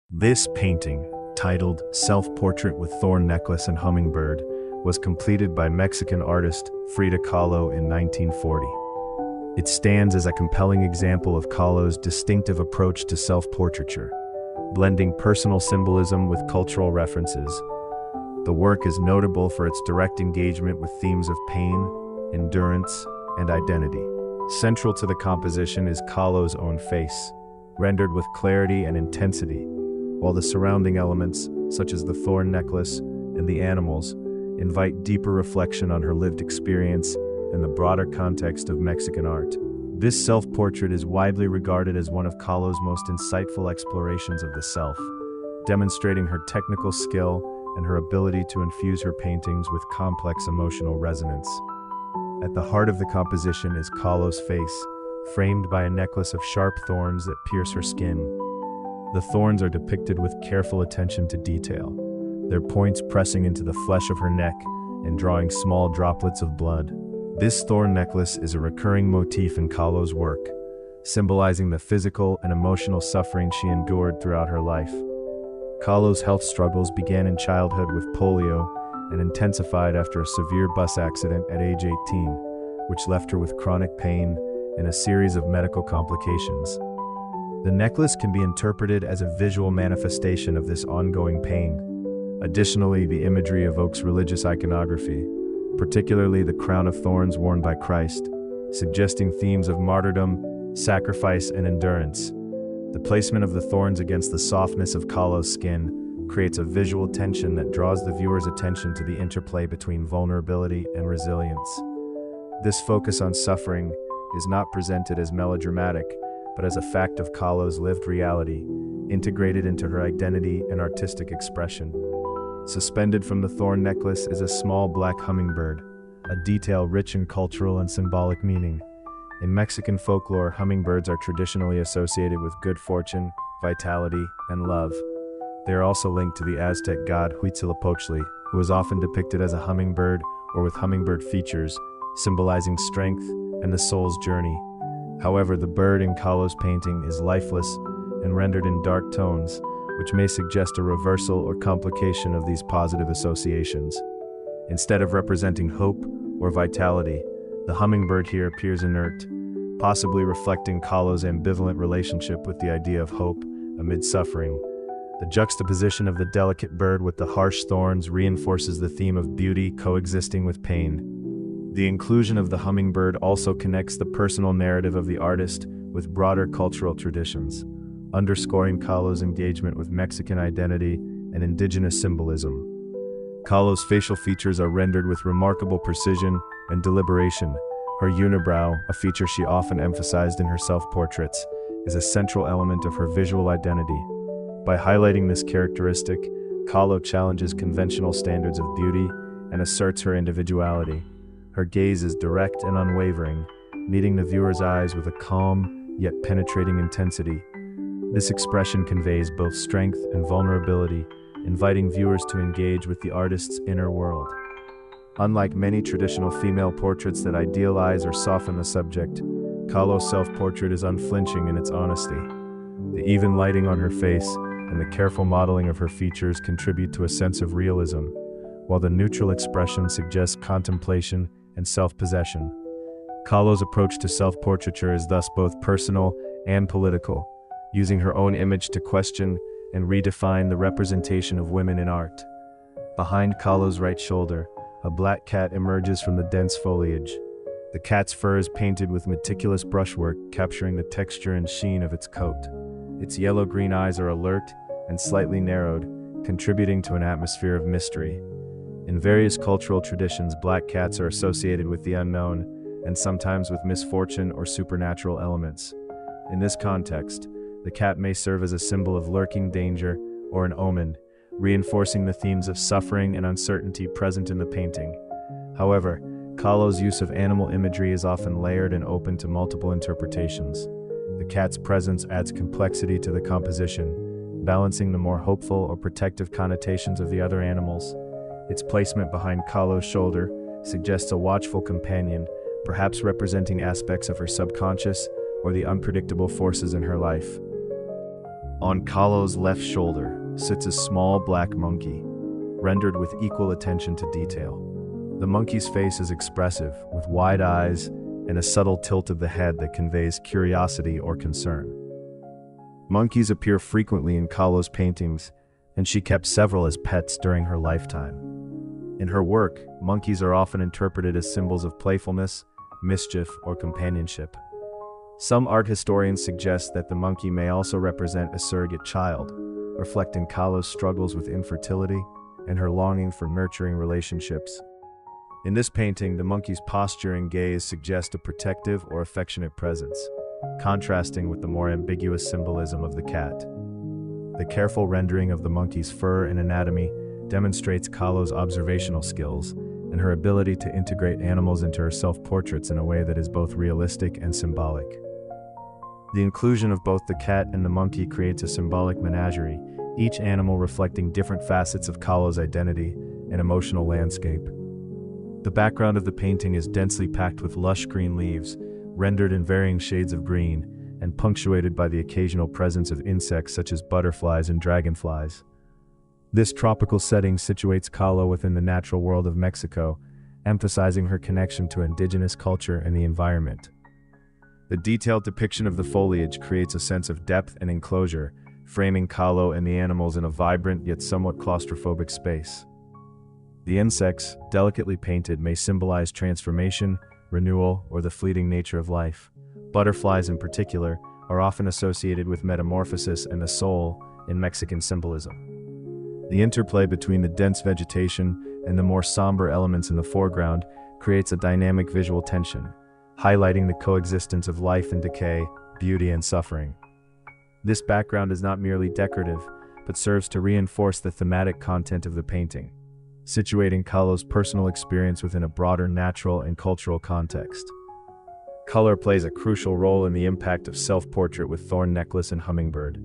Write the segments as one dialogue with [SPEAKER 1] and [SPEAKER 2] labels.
[SPEAKER 1] This painting, titled Self-Portrait with Thorn Necklace and Hummingbird, was completed by Mexican artist Frida Kahlo in 1940. It stands as a compelling example of Kahlo's distinctive approach to self-portraiture, blending personal symbolism with cultural references. The work is notable for its direct engagement with themes of pain, endurance, and identity. Central to the composition is Kahlo's own face, rendered with clarity and intensity, while the surrounding elements, such as the thorn necklace and the animals, invite deeper reflection on her lived experience and the broader context of Mexican art. This self-portrait is widely regarded as one of Kahlo's most insightful explorations of the self, demonstrating her technical skill and her ability to infuse her paintings with complex emotional resonance. At the heart of the composition is Kahlo's face, framed by a necklace of sharp thorns that pierce her skin. The thorns are depicted with careful attention to detail, their points pressing into the flesh of her neck and drawing small droplets of blood. This thorn necklace is a recurring motif in Kahlo's work, symbolizing the physical and emotional suffering she endured throughout her life. Kahlo's health struggles began in childhood with polio and intensified after a severe bus accident at age 18, which left her with chronic pain and a series of medical complications. The necklace can be interpreted as a visual manifestation of this ongoing pain. Additionally, the imagery evokes religious iconography, particularly the crown of thorns worn by Christ, suggesting themes of martyrdom, sacrifice, and endurance. The placement of the thorns against the softness of Kahlo's skin creates a visual tension that draws the viewer's attention to the interplay between vulnerability and resilience. This focus on suffering is not presented as melodramatic, but as a fact of Kahlo's lived reality, integrated into her identity and artistic expression. Suspended from the thorn necklace is a small black hummingbird, a detail rich in cultural and symbolic meaning. In Mexican folklore, hummingbirds are traditionally associated with good fortune, vitality, and love. They are also linked to the Aztec god Huitzilopochtli, who is often depicted as a hummingbird or with hummingbird features, symbolizing strength and the soul's journey. However, the bird in Kahlo's painting is lifeless and rendered in dark tones, which may suggest a reversal or complication of these positive associations. Instead of representing hope or vitality, the hummingbird here appears inert, possibly reflecting Kahlo's ambivalent relationship with the idea of hope amid suffering. The juxtaposition of the delicate bird with the harsh thorns reinforces the theme of beauty coexisting with pain. The inclusion of the hummingbird also connects the personal narrative of the artist with broader cultural traditions, underscoring Kahlo's engagement with Mexican identity and indigenous symbolism. Kahlo's facial features are rendered with remarkable precision and deliberation. Her unibrow, a feature she often emphasized in her self-portraits, is a central element of her visual identity. By highlighting this characteristic, Kahlo challenges conventional standards of beauty and asserts her individuality. Her gaze is direct and unwavering, meeting the viewer's eyes with a calm yet penetrating intensity. This expression conveys both strength and vulnerability, inviting viewers to engage with the artist's inner world. Unlike many traditional female portraits that idealize or soften the subject, Kahlo's self-portrait is unflinching in its honesty. The even lighting on her face and the careful modeling of her features contribute to a sense of realism, while the neutral expression suggests contemplation and self-possession. Kahlo's approach to self-portraiture is thus both personal and political, using her own image to question and redefine the representation of women in art. Behind Kahlo's right shoulder, a black cat emerges from the dense foliage. The cat's fur is painted with meticulous brushwork, capturing the texture and sheen of its coat. Its yellow-green eyes are alert and slightly narrowed, contributing to an atmosphere of mystery. In various cultural traditions, black cats are associated with the unknown and sometimes with misfortune or supernatural elements. In this context, the cat may serve as a symbol of lurking danger or an omen, reinforcing the themes of suffering and uncertainty present in the painting. However, Kahlo's use of animal imagery is often layered and open to multiple interpretations. The cat's presence adds complexity to the composition, balancing the more hopeful or protective connotations of the other animals. Its placement behind Kahlo's shoulder suggests a watchful companion, perhaps representing aspects of her subconscious or the unpredictable forces in her life. On Kahlo's left shoulder sits a small black monkey, rendered with equal attention to detail. The monkey's face is expressive, with wide eyes and a subtle tilt of the head that conveys curiosity or concern. Monkeys appear frequently in Kahlo's paintings, and she kept several as pets during her lifetime. In her work, monkeys are often interpreted as symbols of playfulness, mischief, or companionship. Some art historians suggest that the monkey may also represent a surrogate child, reflecting Kahlo's struggles with infertility and her longing for nurturing relationships. In this painting, the monkey's posture and gaze suggest a protective or affectionate presence, contrasting with the more ambiguous symbolism of the cat. The careful rendering of the monkey's fur and anatomy demonstrates Kahlo's observational skills and her ability to integrate animals into her self-portraits in a way that is both realistic and symbolic. The inclusion of both the cat and the monkey creates a symbolic menagerie, each animal reflecting different facets of Kahlo's identity and emotional landscape. The background of the painting is densely packed with lush green leaves, rendered in varying shades of green, and punctuated by the occasional presence of insects such as butterflies and dragonflies. This tropical setting situates Kahlo within the natural world of Mexico, emphasizing her connection to indigenous culture and the environment. The detailed depiction of the foliage creates a sense of depth and enclosure, framing Kahlo and the animals in a vibrant yet somewhat claustrophobic space. The insects, delicately painted, may symbolize transformation, renewal, or the fleeting nature of life. Butterflies, in particular, are often associated with metamorphosis and the soul in Mexican symbolism. The interplay between the dense vegetation and the more somber elements in the foreground creates a dynamic visual tension, highlighting the coexistence of life and decay, beauty and suffering. This background is not merely decorative, but serves to reinforce the thematic content of the painting, situating Kahlo's personal experience within a broader natural and cultural context. Color plays a crucial role in the impact of self-portrait with Thorn Necklace and Hummingbird.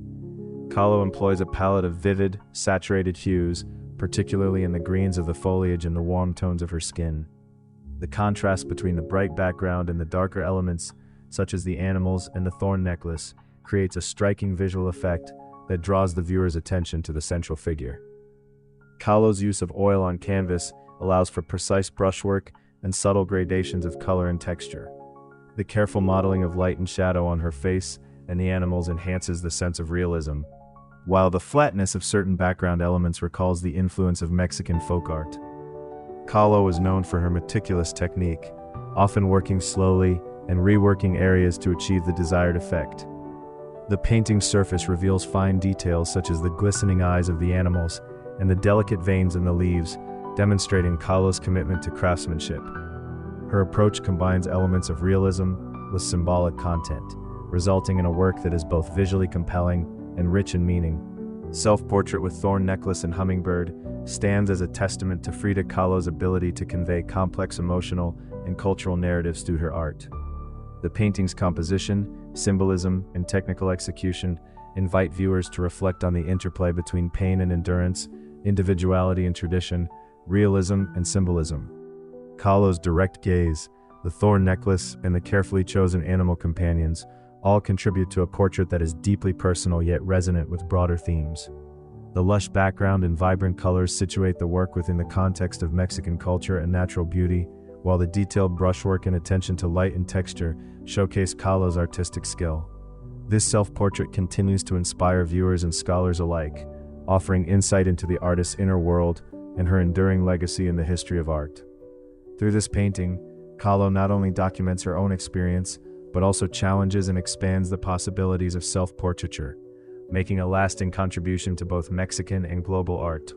[SPEAKER 1] Kahlo employs a palette of vivid, saturated hues, particularly in the greens of the foliage and the warm tones of her skin. The contrast between the bright background and the darker elements, such as the animals and the thorn necklace, creates a striking visual effect that draws the viewer's attention to the central figure. Kahlo's use of oil on canvas allows for precise brushwork and subtle gradations of color and texture. The careful modeling of light and shadow on her face and the animals enhances the sense of realism, while the flatness of certain background elements recalls the influence of Mexican folk art. Kahlo is known for her meticulous technique, often working slowly and reworking areas to achieve the desired effect. The painting's surface reveals fine details such as the glistening eyes of the animals and the delicate veins in the leaves, demonstrating Kahlo's commitment to craftsmanship. Her approach combines elements of realism with symbolic content, resulting in a work that is both visually compelling and rich in meaning. Self-Portrait with Thorn Necklace and Hummingbird stands as a testament to Frida Kahlo's ability to convey complex emotional and cultural narratives through her art. The painting's composition, symbolism, and technical execution invite viewers to reflect on the interplay between pain and endurance, individuality and tradition, realism and symbolism. Kahlo's direct gaze, the thorn necklace, and the carefully chosen animal companions all contribute to a portrait that is deeply personal yet resonant with broader themes. The lush background and vibrant colors situate the work within the context of Mexican culture and natural beauty, while the detailed brushwork and attention to light and texture showcase Kahlo's artistic skill. This self-portrait continues to inspire viewers and scholars alike, offering insight into the artist's inner world and her enduring legacy in the history of art. Through this painting, Kahlo not only documents her own experience, but also challenges and expands the possibilities of self-portraiture, making a lasting contribution to both Mexican and global art.